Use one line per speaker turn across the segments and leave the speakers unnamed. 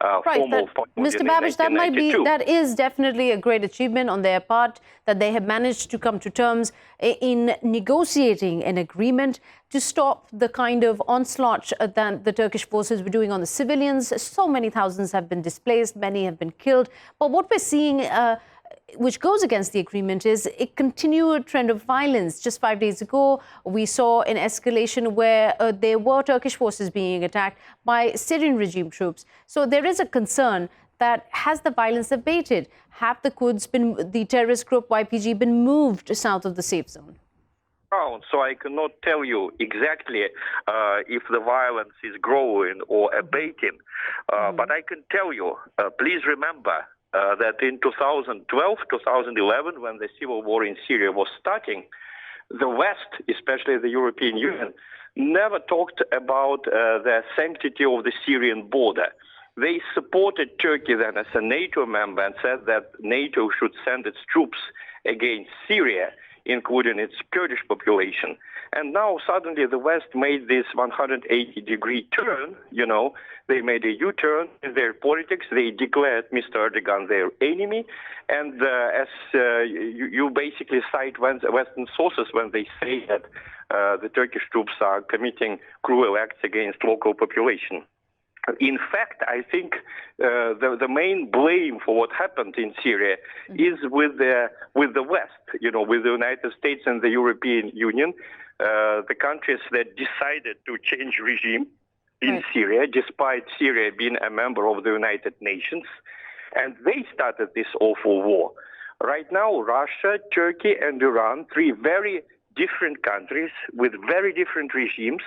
Right, Mr. Babish, that is definitely a great achievement on their part, that they have managed to come to terms in negotiating an agreement to stop the kind of onslaught that the Turkish forces were doing on the civilians. So many thousands have been displaced, many have been killed. But what we're seeing, which goes against the agreement, is a continued trend of violence. Just 5 days ago, we saw an escalation where there were Turkish forces being attacked by Syrian regime troops. So there is a concern that has the violence abated? Have the terrorist group YPG, been moved south of the safe zone?
So I cannot tell you exactly if the violence is growing or abating. But I can tell you, please remember, that in 2012, 2011, when the civil war in Syria was starting, the West, especially the European Union, never talked about the sanctity of the Syrian border. They supported Turkey then as a NATO member and said that NATO should send its troops against Syria, including its Kurdish population. And now suddenly the West made this 180-degree turn, they made a U-turn in their politics. They declared Mr. Erdogan their enemy. And as you basically cite Western sources when they say that the Turkish troops are committing cruel acts against local population. In fact, I think the main blame for what happened in Syria is with the West, with the United States and the European Union, the countries that decided to change regime in Syria, despite Syria being a member of the United Nations, and they started this awful war. Right now, Russia, Turkey, and Iran, three very different countries with very different regimes,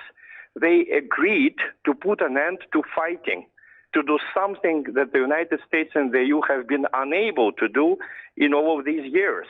they agreed to put an end to fighting, to do something that the United States and the EU have been unable to do in all of these years.